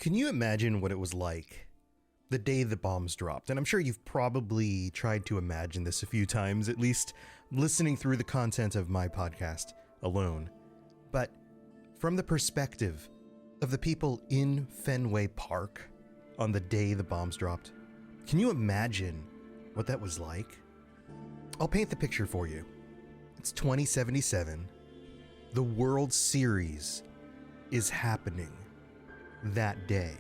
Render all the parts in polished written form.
Can you imagine what it was like the day the bombs dropped? And I'm sure you've probably tried to imagine this a few times, at least listening through the content of my podcast alone. But from the perspective of the people in Fenway Park on the day the bombs dropped, can you imagine what that was like? I'll paint the picture for you. It's 2077. The World Series is happening that day.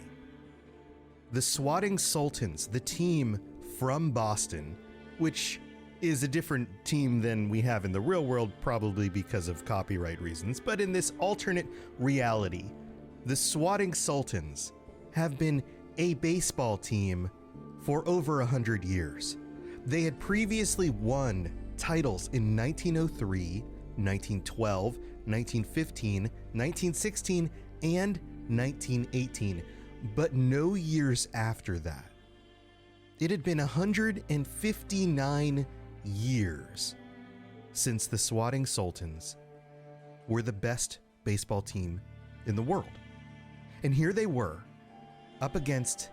The Swatting Sultans, the team from Boston, which is a different team than we have in the real world, probably because of copyright reasons, but in this alternate reality, the Swatting Sultans have been a baseball team for over 100 years. They had previously won titles in 1903, 1912, 1915, 1916, and 1918, but no years after that. It had been 159 years since the Swatting Sultans were the best baseball team in the world. And here they were, up against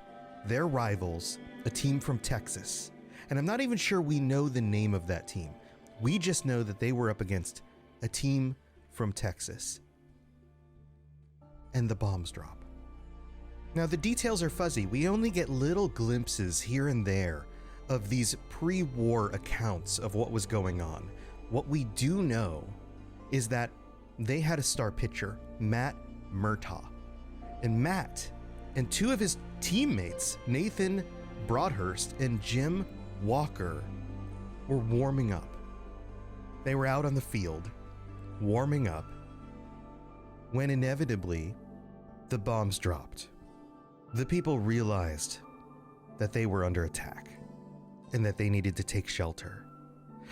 their rivals, a team from Texas. And I'm not even sure we know the name of that team. We just know that they were up against a team from Texas. And the bombs drop. Now, the details are fuzzy. We only get little glimpses here and there of these pre-war accounts of what was going on. What we do know is that they had a star pitcher, Matt Murtaugh. And Matt and two of his teammates, Nathan Broadhurst and Jim Walker, were warming up. They were out on the field, warming up, when inevitably the bombs dropped. The people realized that they were under attack and that they needed to take shelter.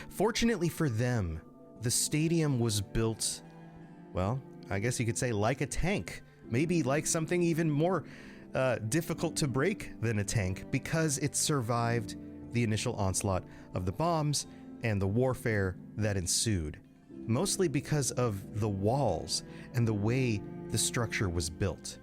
Fortunately for them, the stadium was built, well, I guess you could say like a tank, maybe like something even more difficult to break than a tank, because it survived the initial onslaught of the bombs and the warfare that ensued, mostly because of the walls and the way the structure was built.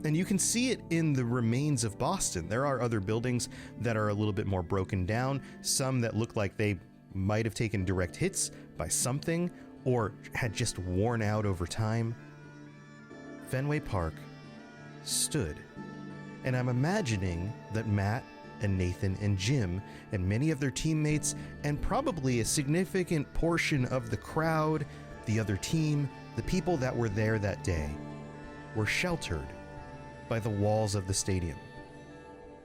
And you can see it in the remains of Boston. There are other buildings that are a little bit more broken down, some that look like they might have taken direct hits by something or had just worn out over time. Fenway Park stood. And I'm imagining that Matt and Nathan and Jim and many of their teammates and probably a significant portion of the crowd, the other team, the people that were there that day, were sheltered by the walls of the stadium.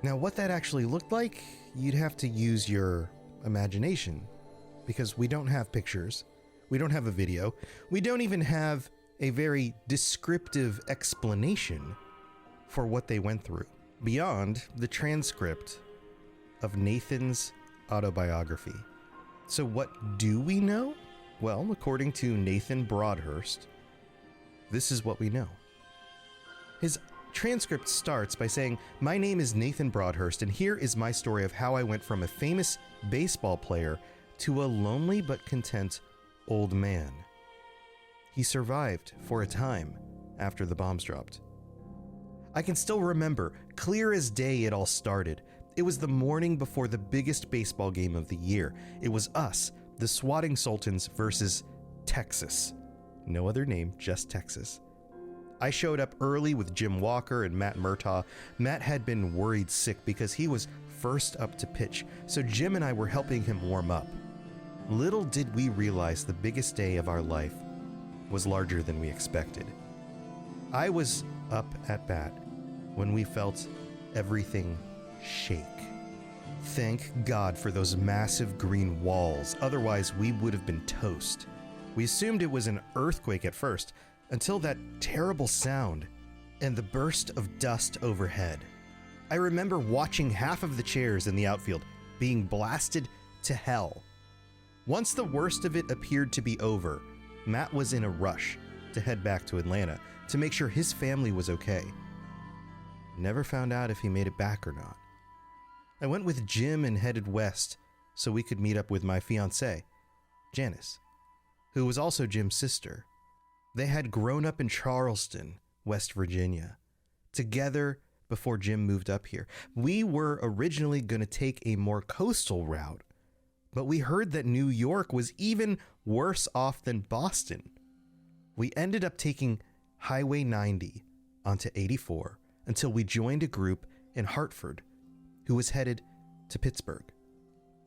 Now, what that actually looked like, you'd have to use your imagination, because we don't have pictures, we don't have a video, we don't even have a very descriptive explanation for what they went through, beyond the transcript of Nathan's autobiography. So what do we know? Well, according to Nathan Broadhurst, this is what we know. His transcript starts by saying, "My name is Nathan Broadhurst, and here is my story of how I went from a famous baseball player to a lonely but content old man." He survived for a time after the bombs dropped. "I can still remember, clear as day, it all started. It was the morning before the biggest baseball game of the year. It was us, the Swatting Sultans versus Texas. No other name, just Texas. I showed up early with Jim Walker and Matt Murtaugh. Matt had been worried sick because he was first up to pitch, so Jim and I were helping him warm up. Little did we realize the biggest day of our life was larger than we expected. I was up at bat when we felt everything shake. Thank God for those massive green walls, otherwise we would have been toast. We assumed it was an earthquake at first, until that terrible sound and the burst of dust overhead. I remember watching half of the chairs in the outfield being blasted to hell. Once the worst of it appeared to be over, Matt was in a rush to head back to Atlanta to make sure his family was okay. Never found out if he made it back or not. I went with Jim and headed west so we could meet up with my fiancée, Janice, who was also Jim's sister. They had grown up in Charleston, West Virginia. together before Jim moved up here. We were originally going to take a more coastal route, but we heard that New York was even worse off than Boston. We ended up taking Highway 90 onto 84 until we joined a group in Hartford who was headed to Pittsburgh.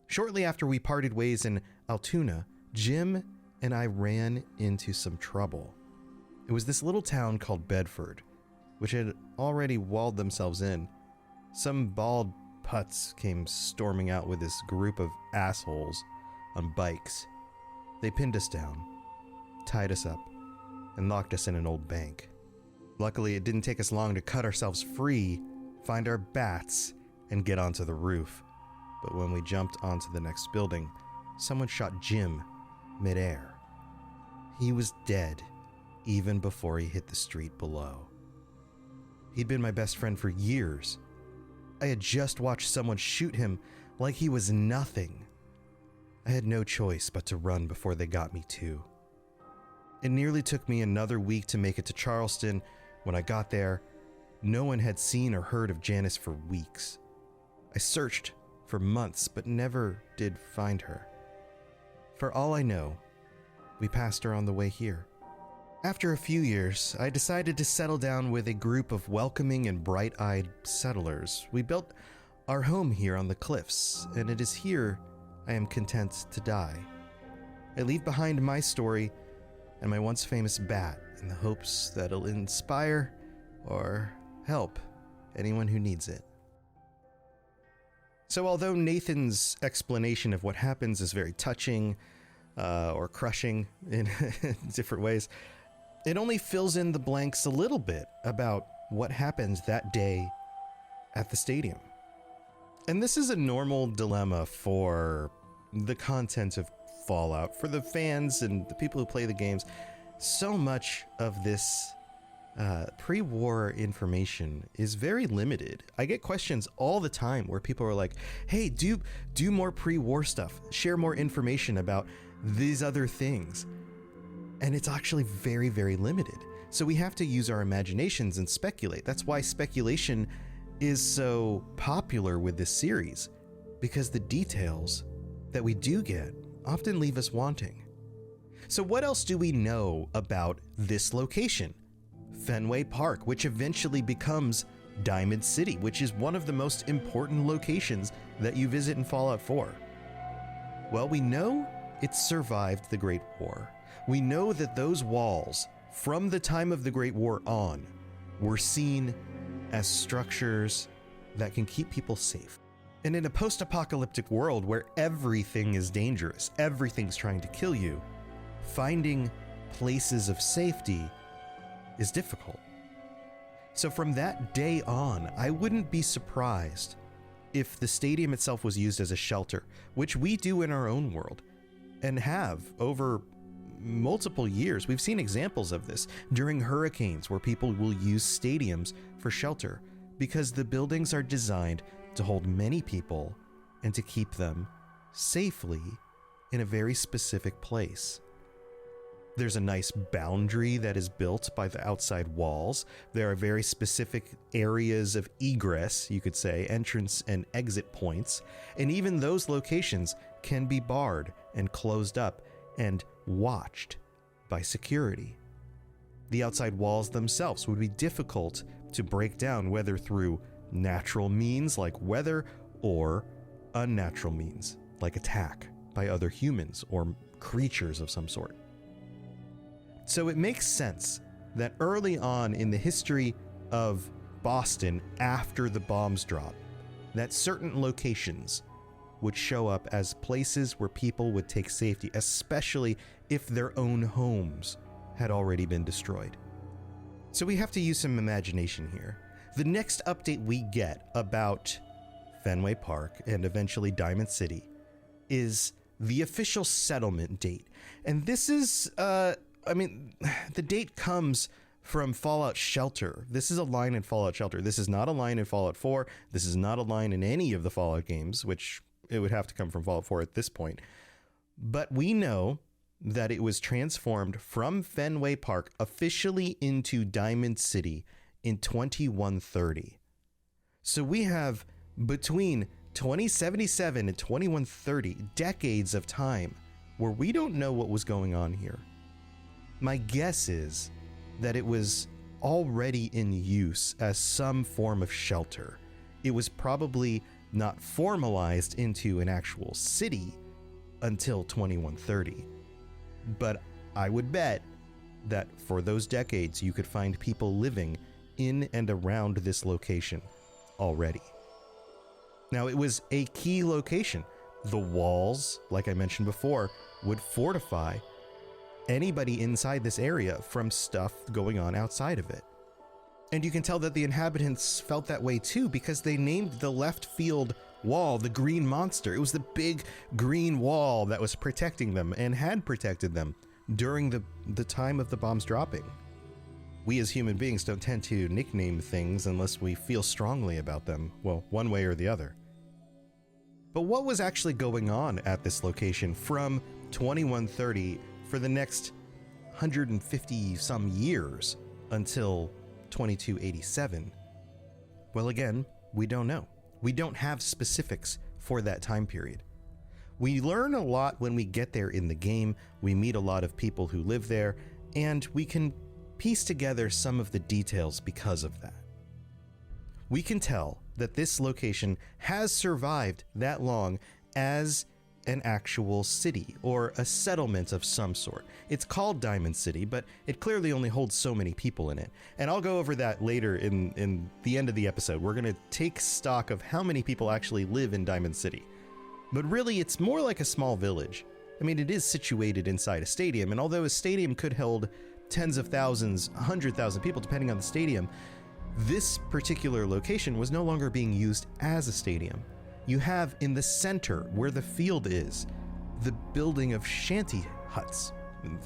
Shortly after we parted ways in Altoona, Jim and I ran into some trouble. It was this little town called Bedford, which had already walled themselves in. Some bald putz came storming out with this group of assholes on bikes. They pinned us down, tied us up, and locked us in an old bank. Luckily, it didn't take us long to cut ourselves free, find our bats, and get onto the roof. But when we jumped onto the next building, someone shot Jim midair. He was dead even before he hit the street below. He'd been my best friend for years. I had just watched someone shoot him like he was nothing. I had no choice but to run before they got me too. It nearly took me another week to make it to Charleston. When I got there, no one had seen or heard of Janice for weeks. I searched for months, but never did find her. For all I know, we passed her on the way here. After a few years, I decided to settle down with a group of welcoming and bright-eyed settlers. We built our home here on the cliffs, and it is here I am content to die. I leave behind my story and my once famous bat in the hopes that it'll inspire or help anyone who needs it. So although Nathan's explanation of what happens is very touching or crushing in different ways, it only fills in the blanks a little bit about what happened that day at the stadium. And this is a normal dilemma for the content of Fallout, for the fans and the people who play the games. So much of this pre-war information is very limited. I get questions all the time where people are like, hey, do more pre-war stuff, share more information about these other things. And it's actually very, very limited. So we have to use our imaginations and speculate. That's why speculation is so popular with this series, because the details that we do get often leave us wanting. So what else do we know about this location? Fenway Park, which eventually becomes Diamond City, which is one of the most important locations that you visit in Fallout 4. Well, we know it survived the Great War. We know that those walls, from the time of the Great War on, were seen as structures that can keep people safe. And in a post-apocalyptic world where everything is dangerous, everything's trying to kill you, finding places of safety is difficult. So from that day on, I wouldn't be surprised if the stadium itself was used as a shelter, which we do in our own world and have over multiple years. We've seen examples of this during hurricanes where people will use stadiums for shelter because the buildings are designed to hold many people and to keep them safely in a very specific place. There's a nice boundary that is built by the outside walls. There are very specific areas of egress, you could say, entrance and exit points, and even those locations can be barred and closed up and watched by security. The outside walls themselves would be difficult to break down, whether through natural means like weather or unnatural means like attack by other humans or creatures of some sort. So it makes sense that early on in the history of Boston, after the bombs drop, that certain locations would show up as places where people would take safety, especially if their own homes had already been destroyed. So we have to use some imagination here. The next update we get about Fenway Park and eventually Diamond City is the official settlement date. And this is, the date comes from Fallout Shelter. This is a line in Fallout Shelter. This is not a line in Fallout 4. This is not a line in any of the Fallout games, which it would have to come from Fallout 4 at this point. But we know that it was transformed from Fenway Park officially into Diamond City in 2130. So we have between 2077 and 2130 decades of time where we don't know what was going on here. My guess is that it was already in use as some form of shelter. It was probably not formalized into an actual city until 2130. But I would bet that for those decades you could find people living in and around this location already. Now, it was a key location. The walls, like I mentioned before, would fortify anybody inside this area from stuff going on outside of it. And you can tell that the inhabitants felt that way too, because they named the left field wall the Green Monster. It was the big green wall that was protecting them and had protected them during the time of the bombs dropping. We as human beings don't tend to nickname things unless we feel strongly about them, well, one way or the other. But what was actually going on at this location from 2130 for the next 150 some years until 2287? Well, again, we don't know. We don't have specifics for that time period. We learn a lot when we get there in the game. We meet a lot of people who live there, and we can piece together some of the details because of that. We can tell that this location has survived that long as an actual city or a settlement of some sort. It's called Diamond City, but it clearly only holds so many people in it. And I'll go over that later in the end of the episode. We're going to take stock of how many people actually live in Diamond City. But really, it's more like a small village. I mean, it is situated inside a stadium, and although a stadium could hold tens of thousands, 100,000 people, depending on the stadium, this particular location was no longer being used as a stadium. You have in the center, where the field is, the building of shanty huts.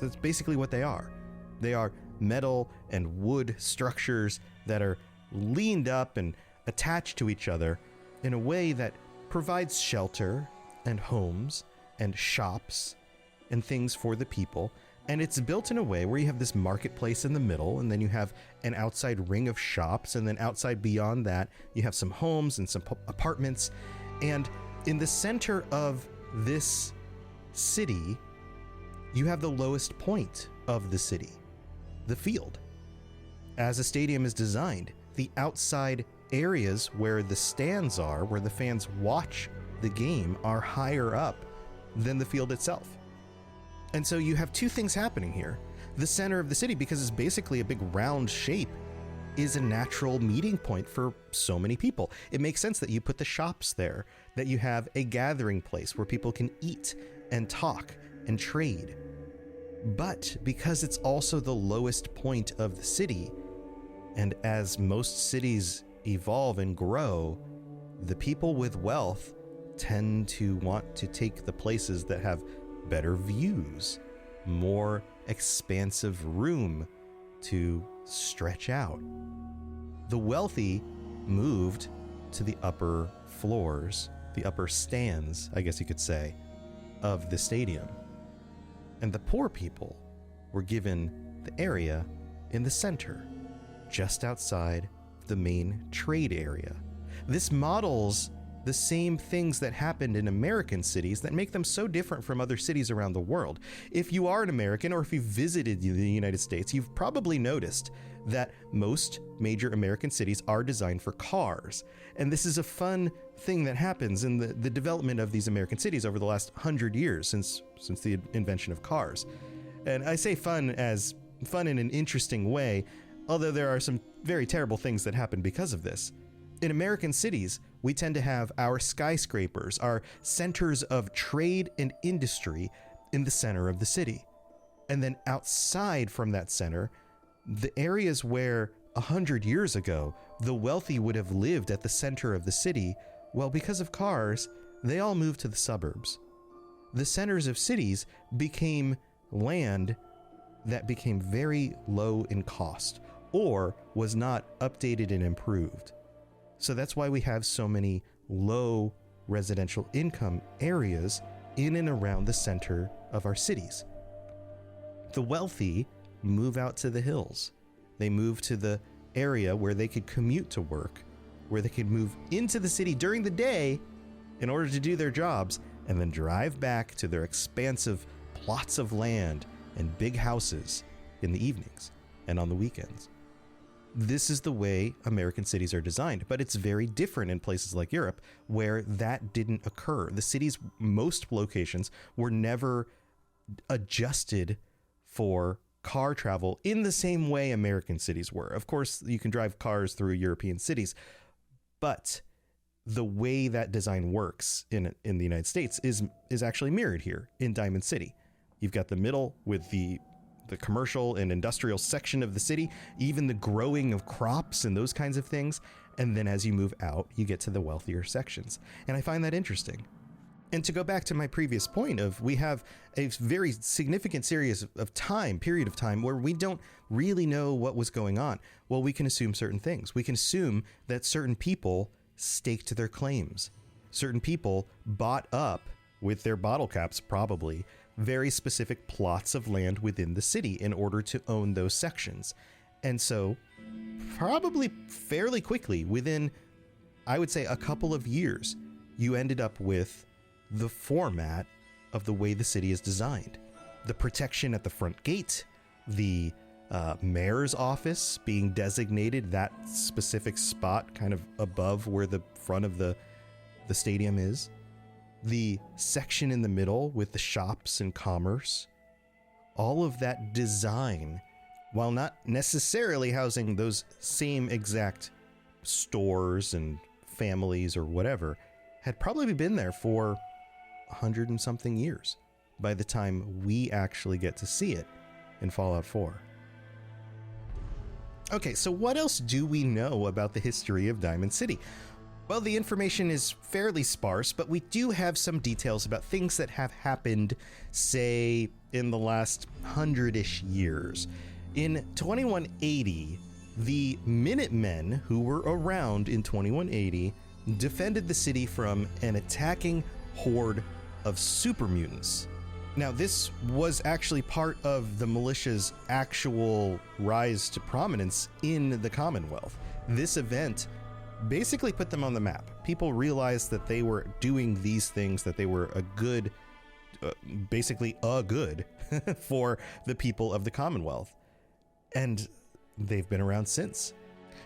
That's basically what they are. They are metal and wood structures that are leaned up and attached to each other in a way that provides shelter and homes and shops and things for the people. And it's built in a way where you have this marketplace in the middle, and then you have an outside ring of shops, and then outside beyond that, you have some homes and some apartments. And in the center of this city, you have the lowest point of the city, the field. As a stadium is designed, the outside areas where the stands are, where the fans watch the game, are higher up than the field itself. And so you have two things happening here. The center of the city, because it's basically a big round shape, is a natural meeting point for so many people. It makes sense that you put the shops there, that you have a gathering place where people can eat and talk and trade. But because it's also the lowest point of the city, and as most cities evolve and grow, the people with wealth tend to want to take the places that have better views, more expansive room to stretch out. The wealthy moved to the upper floors, the upper stands, I guess you could say, of the stadium. And the poor people were given the area in the center, just outside the main trade area. This models the same things that happened in American cities that make them so different from other cities around the world. If you are an American, or if you've visited the United States, you've probably noticed that most major American cities are designed for cars. And this is a fun thing that happens in the development of these American cities over the last 100 years since the invention of cars. And I say fun as fun in an interesting way, although there are some very terrible things that happen because of this. In American cities, we tend to have our skyscrapers, our centers of trade and industry in the center of the city. And then outside from that center, the areas where 100 years ago, the wealthy would have lived at the center of the city, well, because of cars, they all moved to the suburbs. The centers of cities became land that became very low in cost or was not updated and improved. So that's why we have so many low residential income areas in and around the center of our cities. The wealthy move out to the hills. They move to the area where they could commute to work, where they could move into the city during the day in order to do their jobs, and then drive back to their expansive plots of land and big houses in the evenings and on the weekends. This is the way American cities are designed, but it's very different in places like Europe where that didn't occur. The city's most locations were never adjusted for car travel in the same way American cities were. Of course, you can drive cars through European cities, but the way that design works in the United States is actually mirrored here in Diamond City. You've got the middle with the commercial and industrial section of the city, even the growing of crops and those kinds of things. And then as you move out, you get to the wealthier sections. And I find that interesting. And to go back to my previous point of, we have a very significant period of time where we don't really know what was going on. Well, we can assume certain things. We can assume that certain people staked their claims. Certain people bought up with their bottle caps, probably, very specific plots of land within the city in order to own those sections. And so probably fairly quickly, within, I would say, a couple of years, you ended up with the format of the way the city is designed. The protection at the front gate, the mayor's office being designated that specific spot kind of above where the front of the stadium is. The section in the middle with the shops and commerce, all of that design, while not necessarily housing those same exact stores and families or whatever, had probably been there for 100 and something years by the time we actually get to see it in Fallout 4. Okay, so what else do we know about the history of Diamond City? Well, the information is fairly sparse, but we do have some details about things that have happened, say, in the last 100-ish years. In 2180, the Minutemen, who were around in 2180, defended the city from an attacking horde of super mutants. Now, this was actually part of the militia's actual rise to prominence in the Commonwealth. This event basically put them on the map. People realized that they were doing these things, that they were a good, basically a good for the people of the Commonwealth. And they've been around since.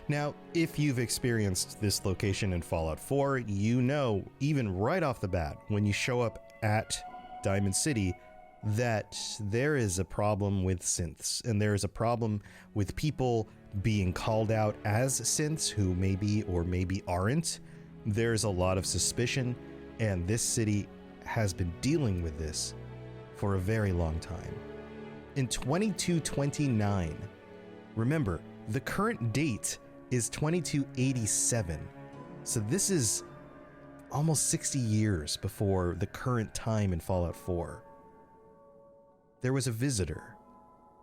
Now, if you've experienced this location in Fallout 4, you know, even right off the bat, when you show up at Diamond City, that there is a problem with synths, and there is a problem with people being called out as synths who maybe or maybe aren't. There's a lot of suspicion, and this city has been dealing with this for a very long time. In 2229, remember, the current date is 2287, so this is almost 60 years before the current time in Fallout 4. There was a visitor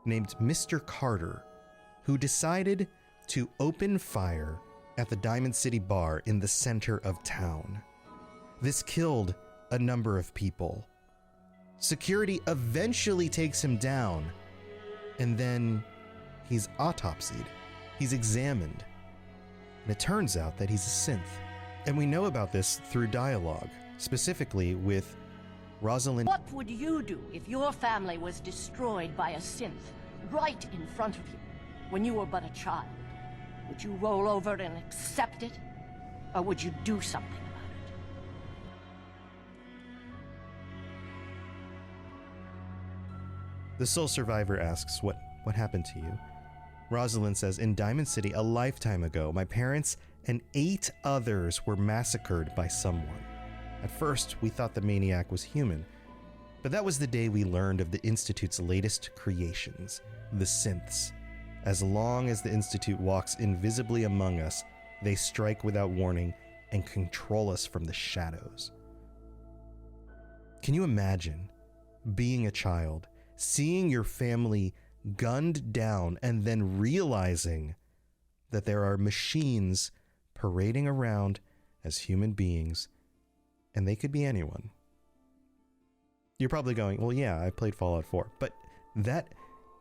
named Mr. Carter who decided to open fire at the Diamond City Bar in the center of town. This killed a number of people. Security eventually takes him down, and then he's autopsied. He's examined, and it turns out that he's a synth. And we know about this through dialogue, specifically with Rosalind. What would you do if your family was destroyed by a synth right in front of you when you were but a child? Would you roll over and accept it? Or would you do something about it? The sole survivor asks, what happened to you? Rosalind says, in Diamond City, a lifetime ago, my parents and 8 others were massacred by someone. At first, we thought the maniac was human, but that was the day we learned of the Institute's latest creations, the synths. As long as the Institute walks invisibly among us, they strike without warning and control us from the shadows. Can you imagine being a child, seeing your family gunned down, and then realizing that there are machines parading around as human beings, and they could be anyone? You're probably going, well, yeah, I played Fallout 4, but that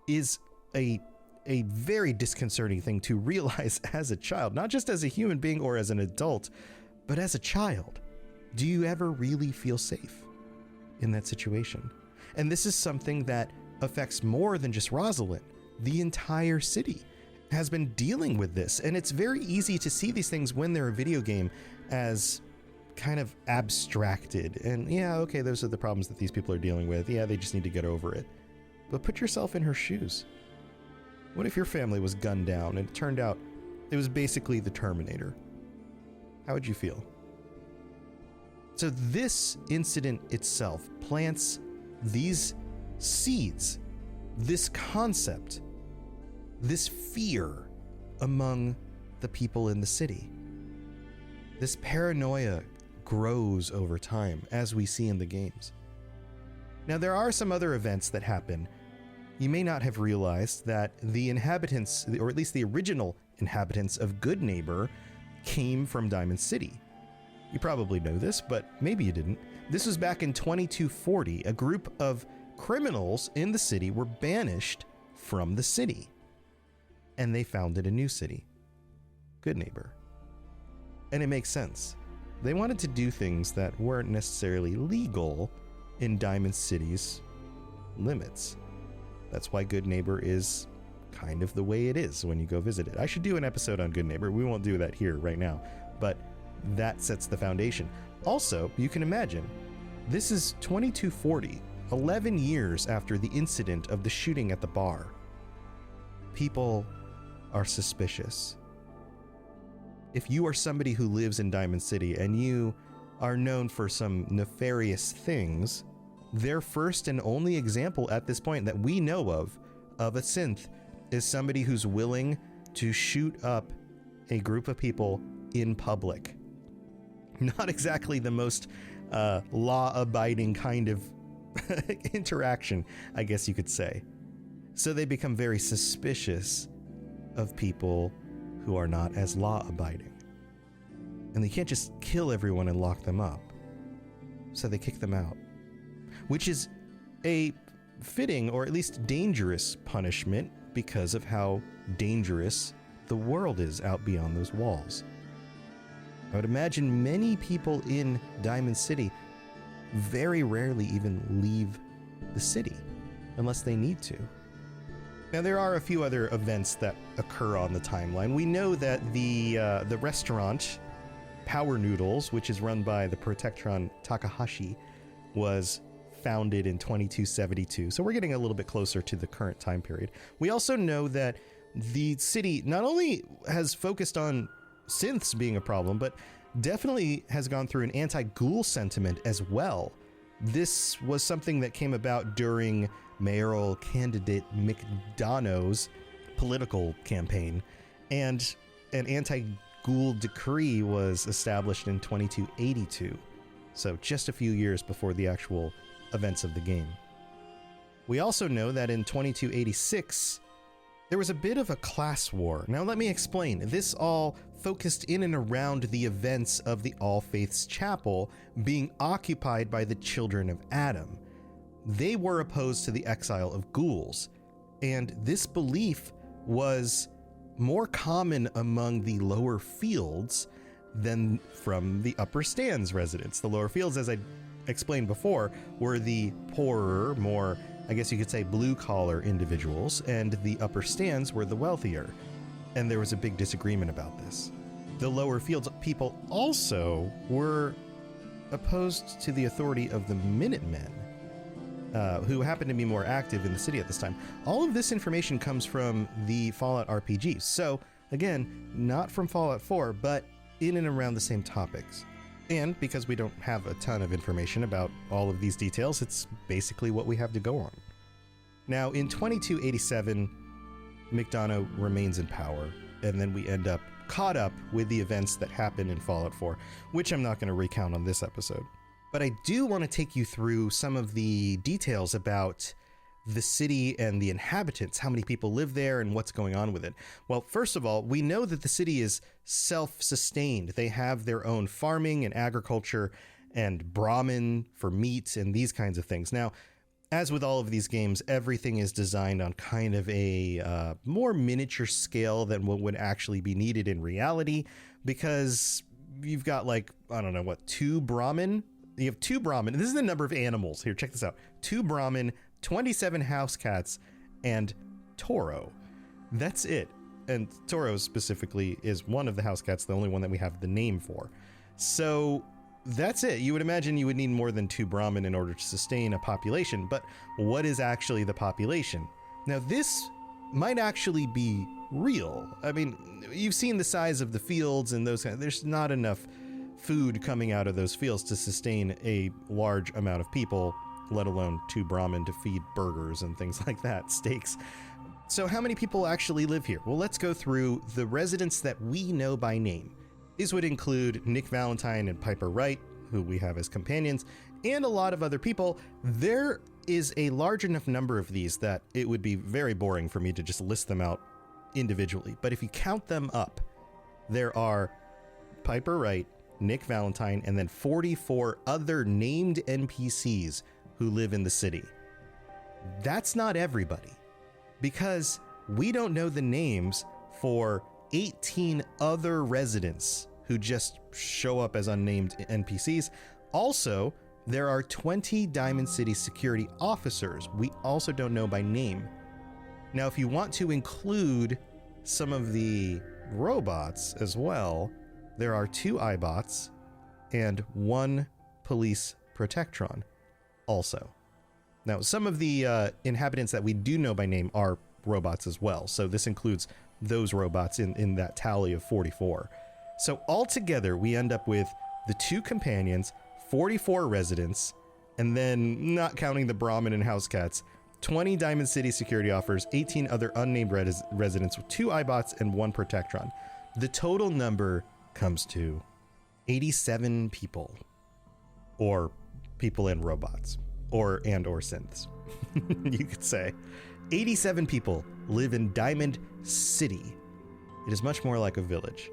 is a a very disconcerting thing to realize as a child, not just as a human being or as an adult, but as a child. Do you ever really feel safe in that situation? And this is something that affects more than just Rosalind. The entire city has been dealing with this, and it's very easy to see these things when they're a video game as kind of abstracted. And yeah, okay, those are the problems that these people are dealing with. Yeah, they just need to get over it. But put yourself in her shoes. What if your family was gunned down and it turned out it was basically the Terminator? How would you feel? So this incident itself plants these seeds, this concept, this fear among the people in the city. This paranoia grows over time, as we see in the games. Now, there are some other events that happen. You may not have realized that the inhabitants, or at least the original inhabitants of Good Neighbor, came from Diamond City. You probably know this, but maybe you didn't. This was back in 2240. A group of criminals in the city were banished from the city, and they founded a new city, Good Neighbor. And it makes sense. They wanted to do things that weren't necessarily legal in Diamond City's limits. That's why Good Neighbor is kind of the way it is when you go visit it. I should do an episode on Good Neighbor. We won't do that here right now, but that sets the foundation. Also, you can imagine, this is 2240, 11 years after the incident of the shooting at the bar. People are suspicious. If you are somebody who lives in Diamond City and you are known for some nefarious things, their first and only example at this point that we know of a synth is somebody who's willing to shoot up a group of people in public. Not exactly the most law-abiding kind of interaction, I guess you could say. So they become very suspicious of people who are not as law-abiding. And they can't just kill everyone and lock them up. So they kick them out. Which is a fitting, or at least dangerous, punishment because of how dangerous the world is out beyond those walls. I would imagine many people in Diamond City very rarely even leave the city unless they need to. Now, there are a few other events that occur on the timeline. We know that the restaurant Power Noodles, which is run by the Protectron Takahashi, was founded in 2272. So we're getting a little bit closer to the current time period. We also know that the city not only has focused on synths being a problem, but definitely has gone through an anti-ghoul sentiment as well. This was something that came about during mayoral candidate McDonough's political campaign, and an anti-ghoul decree was established in 2282, so just a few years before the actual events of the game. We also know that in 2286, there was a bit of a class war. Now let me explain. This all focused in and around the events of the All Faiths Chapel being occupied by the children of Adam. They were opposed to the exile of ghouls, and this belief was more common among the lower fields than from the upper stands residents. The lower fields, as I explained before, were the poorer, more, I guess you could say, blue-collar individuals, and the upper stands were the wealthier. And there was a big disagreement about this. The lower fields people also were opposed to the authority of the Minutemen, who happened to be more active in the city at this time. All of this information comes from the Fallout RPG. So, again, not from Fallout 4, but in and around the same topics. And because we don't have a ton of information about all of these details, it's basically what we have to go on. Now, in 2287, McDonough remains in power, and then we end up caught up with the events that happened in Fallout 4, which I'm not going to recount on this episode. But I do want to take you through some of the details about the city and the inhabitants, how many people live there and what's going on with it. Well, first of all, we know that the city is self-sustained. They have their own farming and agriculture and Brahmin for meat and these kinds of things. Now, As with all of these games, everything is designed on kind of a more miniature scale than what would actually be needed in reality, because you've got like, I don't know what, 2 Brahmin? You have 2 Brahmin. This is the number of animals. Here, check this out. 2 Brahmin, 27 house cats, and Toro. That's it. And Toro specifically is one of the house cats, the only one that we have the name for. So that's it. You would imagine you would need more than 2 Brahmin in order to sustain a population, but what is actually the population? Now, this might actually be real. I mean, you've seen the size of the fields and those kind. There's not enough food coming out of those fields to sustain a large amount of people, let alone 2 Brahmin to feed burgers and things like that, steaks. So how many people actually live here? Well, let's go through the residents that we know by name. These would include Nick Valentine and Piper Wright, who we have as companions, and a lot of other people. There is a large enough number of these that it would be very boring for me to just list them out individually. But if you count them up, there are Piper Wright, Nick Valentine, and then 44 other named NPCs who live in the city. That's not everybody, because we don't know the names for 18 other residents who just show up as unnamed NPCs. Also, there are 20 Diamond City security officers we also don't know by name. Now, if you want to include some of the robots as well, there are 2 iBots and 1 police protectron also. Now, some of the inhabitants that we do know by name are robots as well, so this includes those robots in that tally of 44. So altogether, we end up with the 2 companions, 44 residents, and then, not counting the Brahmin and house cats, 20 Diamond City security offers, 18 other unnamed residents with 2 iBots and 1 protectron. The total number comes to 87 people, or people and robots, or synths. You could say 87 people live in Diamond City. It is much more like a village.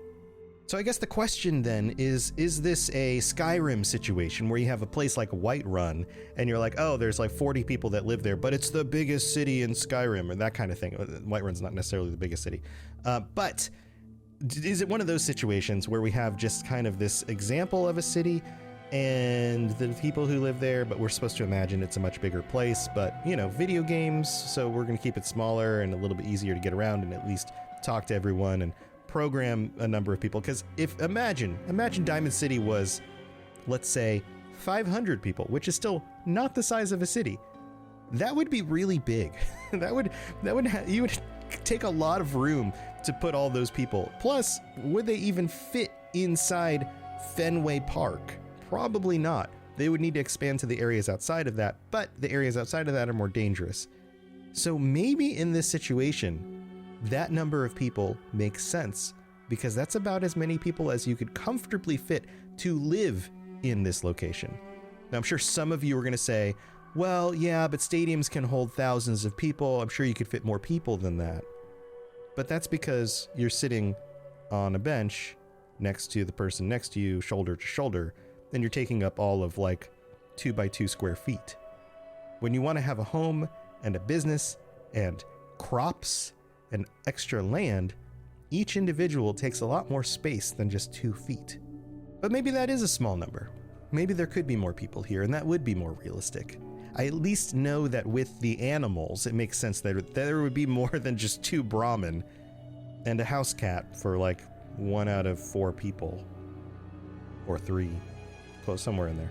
So I guess the question then is this a Skyrim situation where you have a place like Whiterun and you're like, oh, there's like 40 people that live there, but it's the biggest city in Skyrim, or that kind of thing. Whiterun's not necessarily the biggest city. But is it one of those situations where we have just kind of this example of a city and the people who live there, but we're supposed to imagine it's a much bigger place, but, you know, video games, so we're going to keep it smaller and a little bit easier to get around and at least talk to everyone and program a number of people. Because if imagine Diamond City was, let's say, 500 people, which is still not the size of a city, that would be really big. You would take a lot of room to put all those people. Plus, would they even fit inside Fenway Park? Probably not. They would need to expand to the areas outside of that, but the areas outside of that are more dangerous. So maybe in this situation, that number of people makes sense, because that's about as many people as you could comfortably fit to live in this location. Now, I'm sure some of you are going to say, well, yeah, but stadiums can hold thousands of people. I'm sure you could fit more people than that. But that's because you're sitting on a bench next to the person next to you, shoulder to shoulder, and you're taking up all of like 2 by 2 square feet. When you want to have a home and a business and crops and extra land, each individual takes a lot more space than just 2 feet. But maybe that is a small number. Maybe there could be more people here, and that would be more realistic. I at least know that with the animals, it makes sense that there would be more than just 2 Brahmin and a house cat for like 1 out of 4 people. Or 3. Close, somewhere in there.